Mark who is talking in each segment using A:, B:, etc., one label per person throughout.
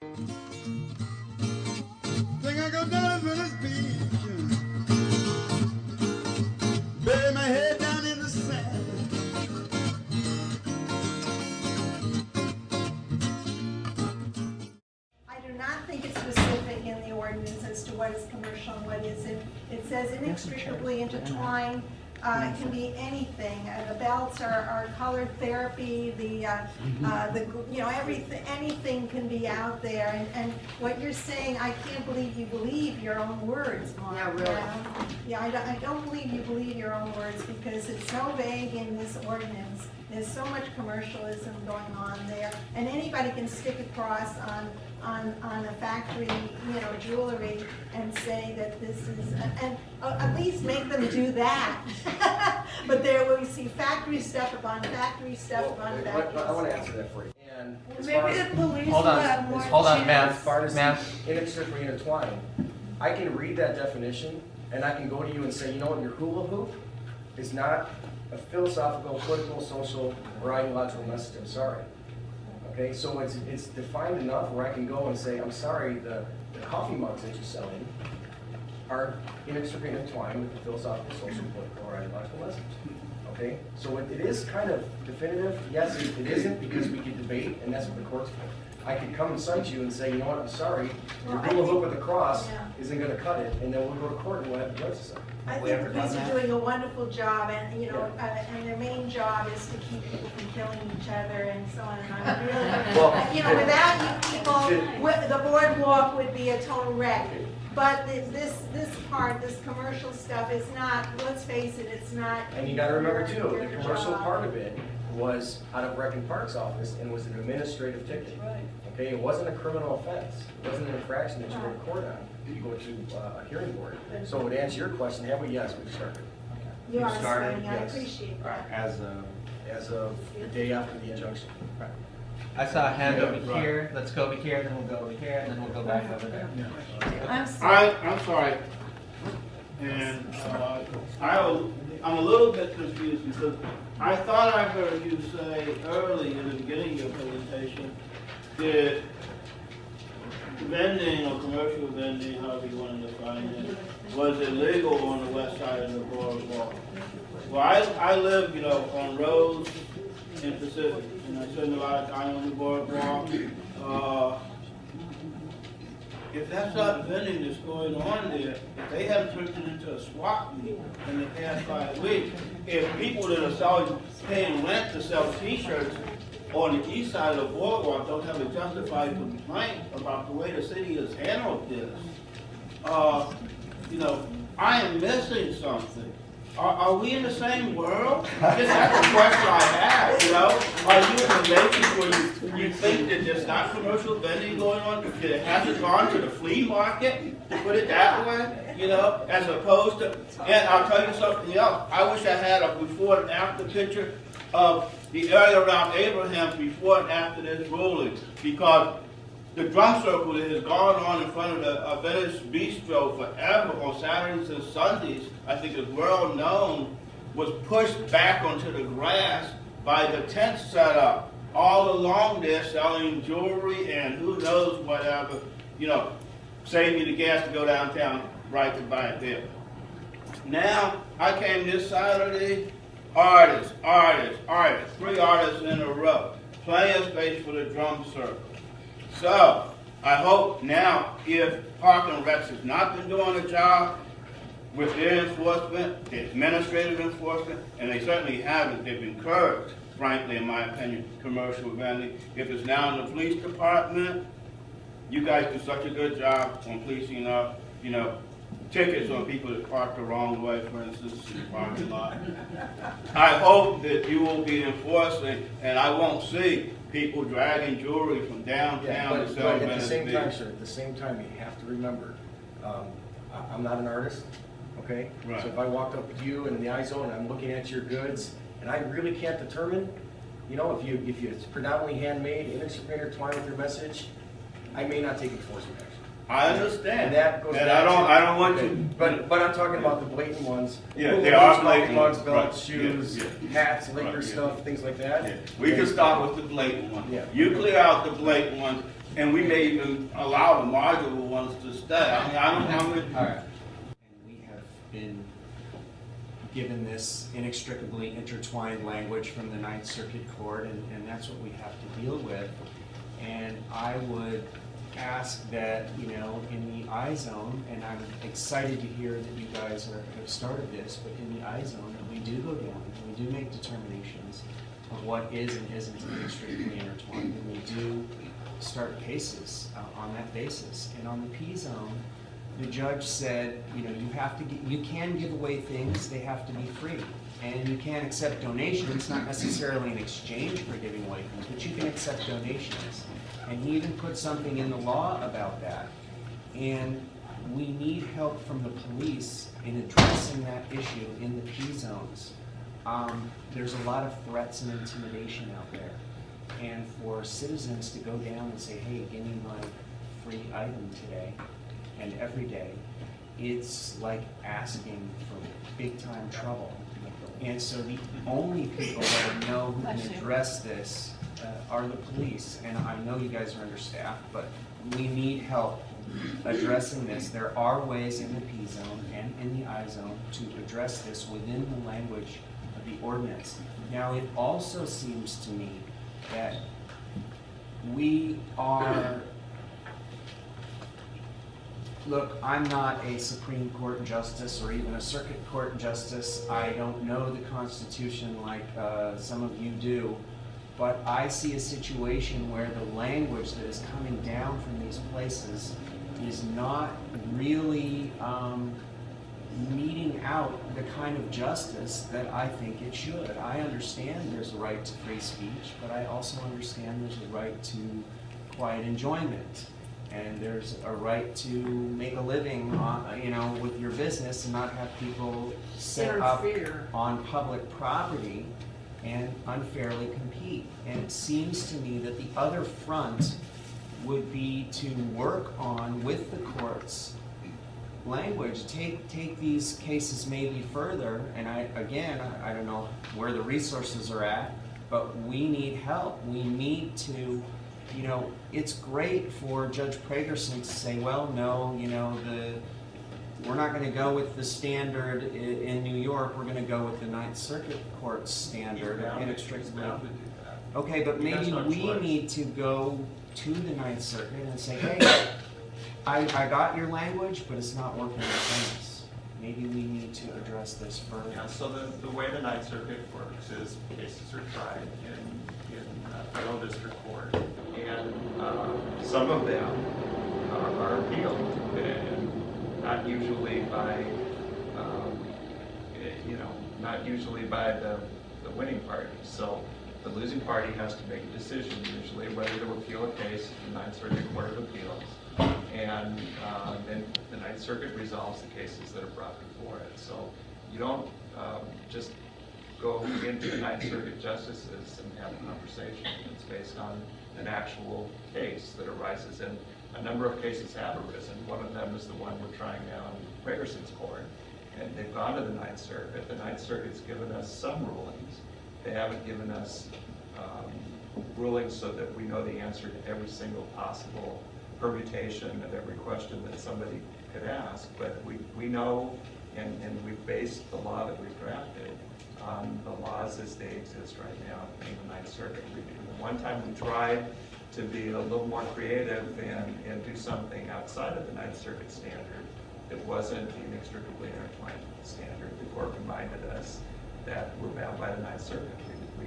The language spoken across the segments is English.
A: Think I go down to Venice Beach, bury my head down in the sand.
B: I do not think it's specific in the ordinance as to what is commercial and what isn't. It says inextricably intertwined. It can be anything. The belts are colored therapy. Everything, anything can be out there. And what you're saying, I can't believe you believe your own words, Mark.
C: Yeah, really.
B: Yeah, I don't believe you believe your own words because it's so vague in this ordinance. There's so much commercialism going on there, and anybody can stick a cross on a factory, jewelry, and say that this is, and at least make them do that. But there we see factory stuff upon factory stuff upon factory stuff.
D: I want to answer that for you. And as
C: Maybe
D: far as,
C: the police
E: Hold
C: would
E: on,
C: have more
E: hold on,
C: chance.
D: as far as
E: Ma'am.
D: inextricably intertwined, I can read that definition and I can go to you and say, you know what, your hula hoop is not a philosophical, political, social, or ideological message. I'm sorry. Okay, so it's defined enough where I can go and say, I'm sorry, the coffee mugs that you're selling are inextricably intertwined with the philosophical, social, political, or ideological message. Okay, so it is kind of definitive. Yes, it isn't because we could debate, and that's what the court's for. I could come and cite you and say, you know what, I'm sorry, your hula hoop with a cross isn't going to cut it, and then we'll go to court and we'll have the judge decide.
B: I think the police are doing a wonderful job, and and their main job is to keep people from killing each other and so on. And I'm really, without you people, the boardwalk would be a total wreck. But this part, this commercial stuff, is not. Let's face it, it's not.
D: And you got to remember too, the commercial part of it was out of Rec and Park's office and was an administrative ticket.
C: Right.
D: Okay, it wasn't a criminal offense. It wasn't an infraction that you go to court on. You go to a hearing board. So to answer your question, have we? Yes, we've started.
B: You are
D: started,
B: starting. I
D: yes.
B: appreciate that.
D: As of the day after the injunction.
E: Right. I saw a hand over here. Let's go over here, then we'll go over here, and then we'll go back over there.
B: I'm sorry.
F: I'm sorry, and I'm a little bit confused because I thought I heard you say early in the beginning of your presentation that vending or commercial vending, however you want to define it, was illegal on the west side of the boardwalk. Well, I live, on Rose in Pacific, and I spend a lot of time on the boardwalk. If that's not vending that's going on there, if they haven't turned it into a swap meet in the past 5 weeks, if people that are paying rent to sell T-shirts on the east side of the boardwalk don't have a justified complaint about the way the city has handled this, I am missing something. Are we in the same world? That's the question I have, Are you in a matrix where you think that there's not commercial vending going on, that it hasn't gone to the flea market, to put it that way, as opposed to, and I'll tell you something else. I wish I had a before and after picture of the area around Abraham before and after this ruling, because the drum circle that has gone on in front of the Venice Bistro forever on Saturdays and Sundays, I think is well known, was pushed back onto the grass by the tent setup all along there selling jewelry and who knows whatever, save me the gas to go downtown, right, to buy it there. Now, I came this Saturday, artists, 3 artists in a row, plenty of space for the drum circle. So, I hope now, if Park and Recs has not been doing a job with their enforcement, the administrative enforcement, and they certainly haven't, they've encouraged, frankly, in my opinion, commercial vending. If it's now in the police department, you guys do such a good job on policing up, tickets on people that park the wrong way, for instance, in the parking lot. I hope that you will be enforcing, and I won't see people dragging jewelry from downtown to sell
D: but at the same time,
F: Venice
D: sir, at the same time, you have to remember, I'm not an artist, okay?
F: Right.
D: So if I walked up with you in the iZone and I'm looking at your goods, and I really can't determine, if it's predominantly handmade, inextricably intertwined with your message, I may not take enforcement action.
F: I understand.
D: And that goes
F: and
D: back
F: I don't want
D: okay.
F: to.
D: But I'm talking about the blatant ones.
F: Yeah, they are blatant
D: mugs,
F: ones.
D: belts,
F: Right.
D: shoes, hats, liquor
F: Right.
D: stuff, things like that.
F: Yeah. We can start with the blatant ones.
D: Yeah.
F: You clear out the blatant ones. And we may even allow the modular ones to stay. I mean, I don't know.
E: All right.
C: And we have been given this inextricably intertwined language from the Ninth Circuit Court, and that's what we have to deal with. And I would ask that, you know, in the I zone, and I'm excited to hear that you guys have started this, but in the I zone, that we do go down, and we do make determinations of what is and isn't inextricably intertwined, and we do start cases on that basis. And on the P zone, the judge said, you know, you can give away things, they have to be free. And you can accept donations, not necessarily in exchange for giving away things, but you can accept donations. And he even put something in the law about that. And we need help from the police in addressing that issue in the P zones. There's a lot of threats and intimidation out there. And for citizens to go down and say, hey, give me my free item today and every day, it's like asking for big time trouble. And so the only people that know who can address this are the police. And I know you guys are understaffed, but we need help addressing this. There are ways in the P zone and in the I zone to address this within the language of the ordinance. Now, it also seems to me that we are, look, I'm not a Supreme Court justice or even a Circuit Court justice. I don't know the Constitution like some of you do, but I see a situation where the language that is coming down from these places is not really meting out the kind of justice that I think it should. I understand there's a right to free speech, but I also understand there's a right to quiet enjoyment. And there's a right to make a living, you know, with your business and not have people set up on public property and unfairly compete. And it seems to me that the other front would be to work on, with the courts, language, take these cases maybe further. And I don't know where the resources are at, but we need help. We need to, you know, it's great for Judge Pragerson to say, well, no, you know, we're not going to go with the standard in New York, we're going to go with the Ninth Circuit Court's standard inextricably. Okay, but maybe we need to go to the Ninth Circuit and say, hey, I got your language, but it's not working for us. Maybe we need to address this further.
G: Yeah, so the way the Ninth Circuit works is cases are tried in federal district court, and some of them are appealed, and not usually by, not usually by the winning party. So the losing party has to make a decision usually whether to appeal a case to the Ninth Circuit Court of Appeals. And then the Ninth Circuit resolves the cases that are brought before it. So you don't just go into the Ninth Circuit justices and have a conversation. It's based on an actual case that arises, and a number of cases have arisen. One of them is the one we're trying now in Pragerson's court, and they've gone to the Ninth Circuit. The Ninth Circuit's given us some rulings. They haven't given us rulings so that we know the answer to every single possible permutation of every question that somebody could ask, but we know, and we've based the law that we've drafted on the laws as they exist right now in the Ninth Circuit. One time we tried to be a little more creative and do something outside of the Ninth Circuit standard that wasn't inextricably intertwined with the standard. The court reminded us that we're bound by the Ninth Circuit. We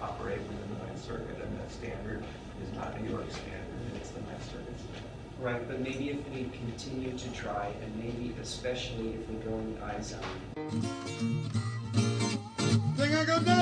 G: operate within the Ninth Circuit, and that standard is not New York standard, it's the Ninth Circuit standard.
C: Right, but maybe if we continue to try, and maybe especially if we go in the I zone.
A: Think I go down